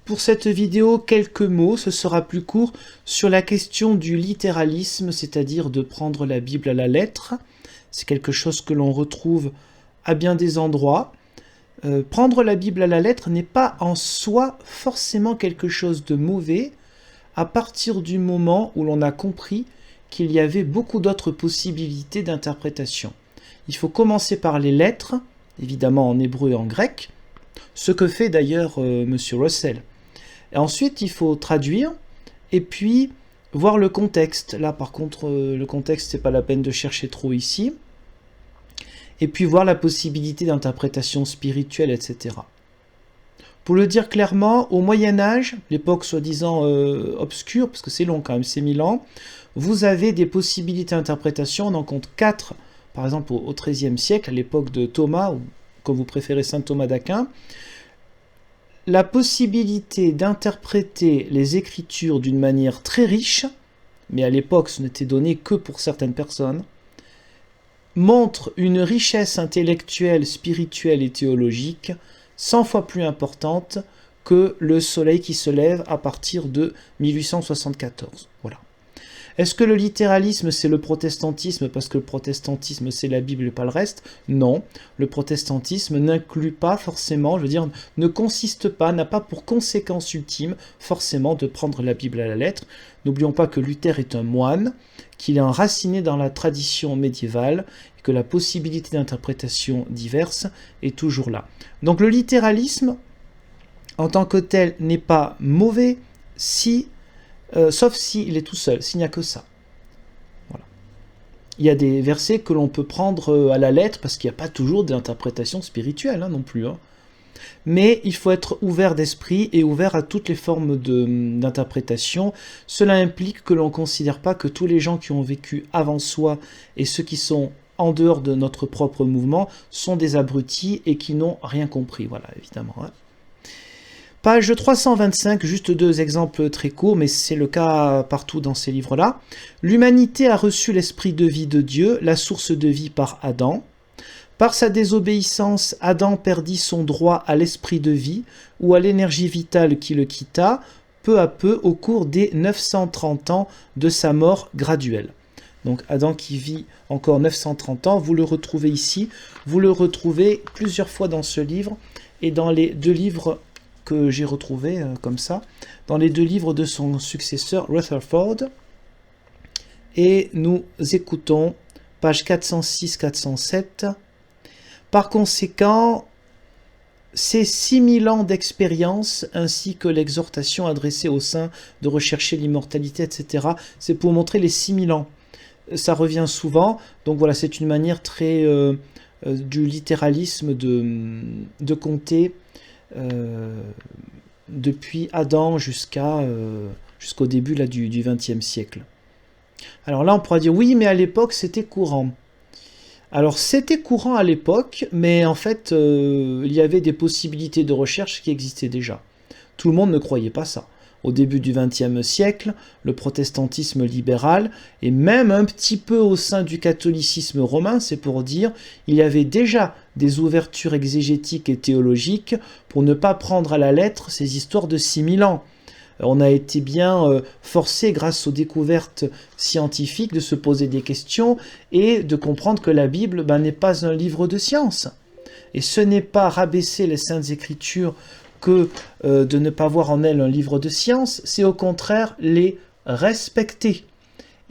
Pour cette vidéo, quelques mots, ce sera plus court, sur la question du littéralisme, c'est-à-dire de prendre la Bible à la lettre. C'est quelque chose que l'on retrouve à bien des endroits. Prendre la Bible à la lettre n'est pas en soi forcément quelque chose de mauvais, à partir du moment où l'on a compris qu'il y avait beaucoup d'autres possibilités d'interprétation. Il faut commencer par les lettres, évidemment en hébreu et en grec, ce que fait d'ailleurs M. Russell. Et ensuite, il faut traduire, et puis voir le contexte. Là, par contre, le contexte, c'est pas la peine de chercher trop ici. Et puis voir la possibilité d'interprétation spirituelle, etc. Pour le dire clairement, au Moyen-Âge, l'époque soi-disant obscure, parce que c'est long quand même, c'est 1000 ans, vous avez des possibilités d'interprétation, on en compte 4, par exemple au XIIIe siècle, à l'époque de Thomas, ou comme vous préférez Saint Thomas d'Aquin, la possibilité d'interpréter les Écritures d'une manière très riche, mais à l'époque ce n'était donné que pour certaines personnes, montre une richesse intellectuelle, spirituelle et théologique 100 fois plus importante que le soleil qui se lève à partir de 1874. Voilà. Est-ce que le littéralisme c'est le protestantisme parce que le protestantisme c'est la Bible et pas le reste? Non, le protestantisme n'inclut pas forcément, je veux dire, ne consiste pas, n'a pas pour conséquence ultime forcément de prendre la Bible à la lettre. N'oublions pas que Luther est un moine, qu'il est enraciné dans la tradition médiévale et que la possibilité d'interprétation diverse est toujours là. Donc le littéralisme en tant que tel n'est pas mauvais sauf s'il est tout seul, s'il n'y a que ça. Voilà. Il y a des versets que l'on peut prendre à la lettre parce qu'il n'y a pas toujours d'interprétation spirituelle non plus. Mais il faut être ouvert d'esprit et ouvert à toutes les formes d'interprétation. Cela implique que l'on ne considère pas que tous les gens qui ont vécu avant soi et ceux qui sont en dehors de notre propre mouvement sont des abrutis et qui n'ont rien compris. Voilà, évidemment. Page 325, juste 2 exemples très courts, mais c'est le cas partout dans ces livres-là. L'humanité a reçu l'esprit de vie de Dieu, la source de vie par Adam. Par sa désobéissance, Adam perdit son droit à l'esprit de vie ou à l'énergie vitale qui le quitta, peu à peu au cours des 930 ans de sa mort graduelle. Donc Adam qui vit encore 930 ans, vous le retrouvez ici, vous le retrouvez plusieurs fois dans ce livre et dans les 2 livres que j'ai retrouvés comme ça, dans les 2 livres de son successeur Rutherford. Et nous écoutons page 406-407. Par conséquent, ces 6000 ans d'expérience, ainsi que l'exhortation adressée aux saints de rechercher l'immortalité, etc., c'est pour montrer les 6000 ans. Ça revient souvent, donc voilà, c'est une manière très du littéralisme de compter depuis Adam jusqu'au début là, du XXe siècle. Alors là, on pourra dire, oui, mais à l'époque, c'était courant. Alors, c'était courant à l'époque, mais en fait, il y avait des possibilités de recherche qui existaient déjà. Tout le monde ne croyait pas ça. Au début du XXe siècle, le protestantisme libéral, et même un petit peu au sein du catholicisme romain, c'est pour dire, il y avait déjà des ouvertures exégétiques et théologiques pour ne pas prendre à la lettre ces histoires de 6000 ans. On a été bien forcé, grâce aux découvertes scientifiques, de se poser des questions et de comprendre que la Bible n'est pas un livre de science. Et ce n'est pas rabaisser les Saintes Écritures que de ne pas voir en elles un livre de science, c'est au contraire les respecter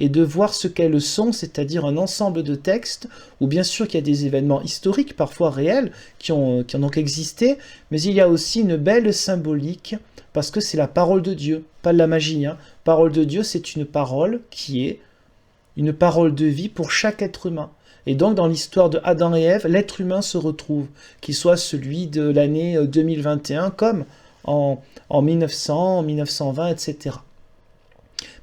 et de voir ce qu'elles sont, c'est-à-dire un ensemble de textes où bien sûr qu'il y a des événements historiques, parfois réels, qui ont donc existé, mais il y a aussi une belle symbolique parce que c'est la parole de Dieu, pas de la magie. Parole de Dieu, c'est une parole qui est une parole de vie pour chaque être humain. Et donc, dans l'histoire de Adam et Ève, l'être humain se retrouve, qu'il soit celui de l'année 2021, comme en 1900, en 1920, etc.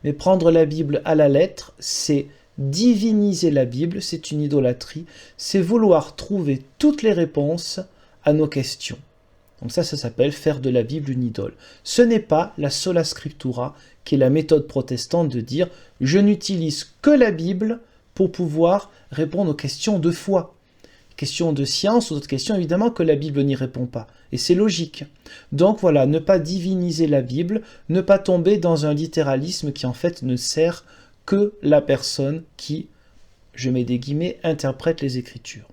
Mais prendre la Bible à la lettre, c'est diviniser la Bible, c'est une idolâtrie, c'est vouloir trouver toutes les réponses à nos questions. Donc ça s'appelle faire de la Bible une idole. Ce n'est pas la sola scriptura, qui est la méthode protestante de dire « je n'utilise que la Bible » pour pouvoir répondre aux questions de foi. questions de science ou d'autres questions, évidemment que la Bible n'y répond pas. Et c'est logique. Donc voilà, ne pas diviniser la Bible, ne pas tomber dans un littéralisme qui en fait ne sert que la personne qui, je mets des guillemets, interprète les Écritures.